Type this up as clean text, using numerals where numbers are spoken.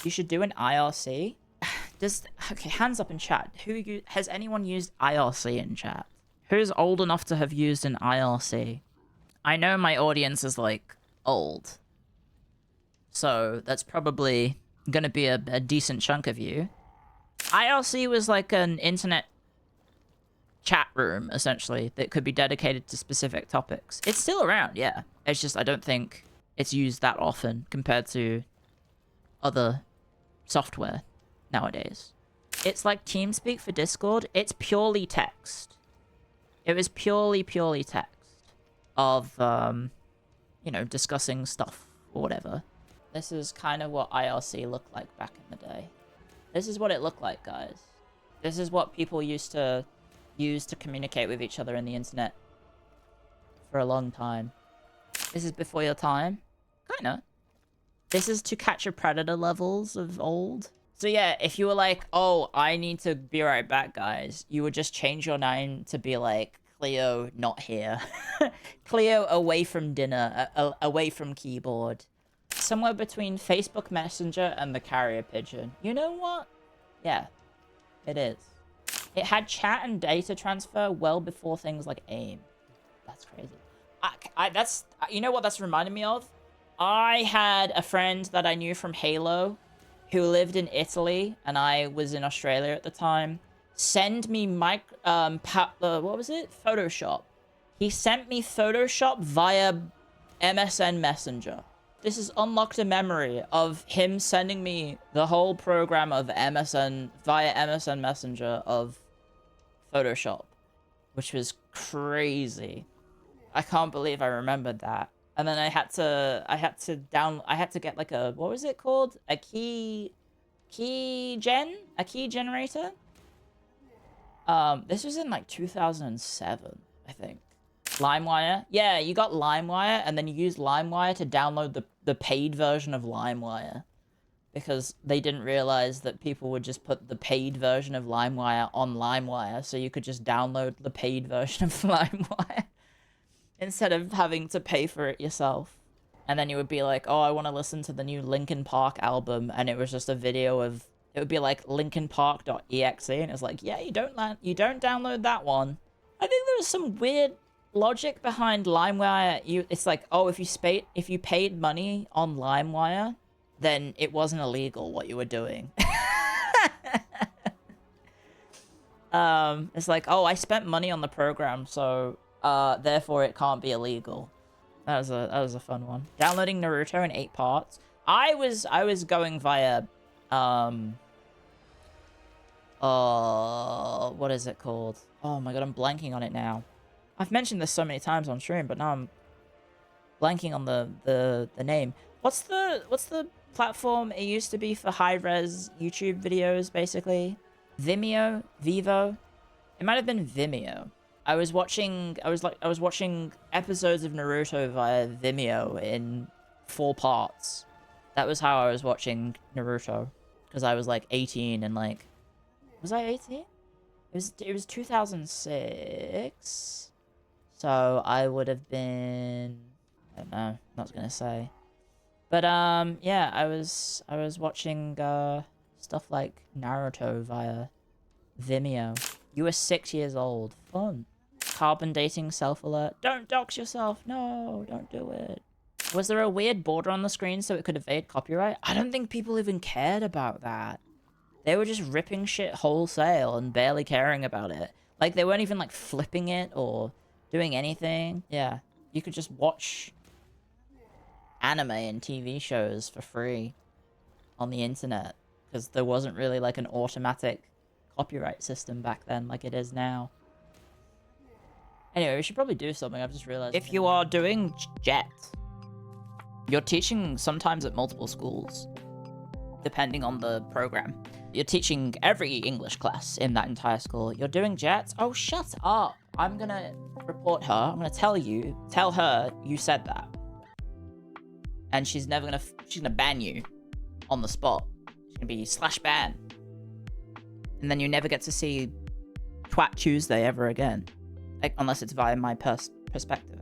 You should do an IRC. Okay, hands up in chat. Has anyone used IRC in chat? Who's old enough to have used an IRC? I know my audience is like old, so that's probably gonna be a decent chunk of you. IRC was like an internet chat room, essentially, that could be dedicated to specific topics. It's still around, yeah. It's just I don't think it's used that often compared to other software nowadays. It's like TeamSpeak for Discord. It's purely text. It was purely text of, you know, discussing stuff or whatever. This is kind of what IRC looked like back in the day. This is what it looked like, guys. This is what people used to use to communicate with each other in the internet for a long time. This is before your time. Kinda. This is To Catch a Predator levels of old. So yeah, if you were like, oh, I need to be right back, guys, you would just change your name to be like, Clio not here. Clio away from dinner, away from keyboard. Somewhere between Facebook Messenger and the carrier pigeon. You know what? Yeah, it is. It had chat and data transfer well before things like AIM. That's crazy. That's, you know what that's reminding me of? I had a friend that I knew from Halo who lived in Italy, and I was in Australia at the time, send me what was it? Photoshop. He sent me Photoshop via MSN Messenger. This has unlocked a memory of him sending me the whole program of MSN, via MSN Messenger of Photoshop, which was crazy. I can't believe I remembered that. And then I had to get like a, what was it called? A key generator? This was in like 2007, I think. LimeWire? Yeah, you got LimeWire, and then you used LimeWire to download the paid version of LimeWire. Because they didn't realize that people would just put the paid version of LimeWire on LimeWire, so you could just download the paid version of LimeWire instead of having to pay for it yourself. And then you would be like, oh, I want to listen to the new Linkin Park album, and it was just a video of, it would be like linkinpark.exe, and it's like, yeah, you don't download that one. I think there was some weird logic behind LimeWire. It's like, oh, if you paid money on LimeWire, then it wasn't illegal what you were doing. It's like, oh, I spent money on the program, so therefore it can't be illegal. That was a fun one. Downloading Naruto in 8 parts. I was going via what is it called? Oh my god, I'm blanking on it now. I've mentioned this so many times on stream, but now I'm blanking on the name. What's the platform it used to be for high-res YouTube videos, basically? Vimeo? Vivo? It might have been Vimeo. I was watching episodes of Naruto via Vimeo in 4 parts. That was how I was watching Naruto, because I was like 18 and like, was I 18? It was 2006. So I would have been, I don't know, not gonna say. But yeah, I was watching stuff like Naruto via Vimeo. You were 6 years old. Fun. Carbon dating self-alert. Don't dox yourself. No, don't do it. Was there a weird border on the screen so it could evade copyright? I don't think people even cared about that. They were just ripping shit wholesale and barely caring about it. Like, they weren't even, like, flipping it or doing anything. Yeah. You could just watch anime and TV shows for free on the internet, because there wasn't really, like, an automatic copyright system back then like it is now. Anyway, we should probably do something. I've just realized. If you are doing JET, you're teaching sometimes at multiple schools, depending on the program. You're teaching every English class in that entire school. You're doing JET? Oh, shut up. I'm gonna report her. I'm gonna tell her you said that. And she's gonna ban you on the spot. She's gonna be /ban. And then you never get to see Twat Tuesday ever again. Like, unless it's via my perspective.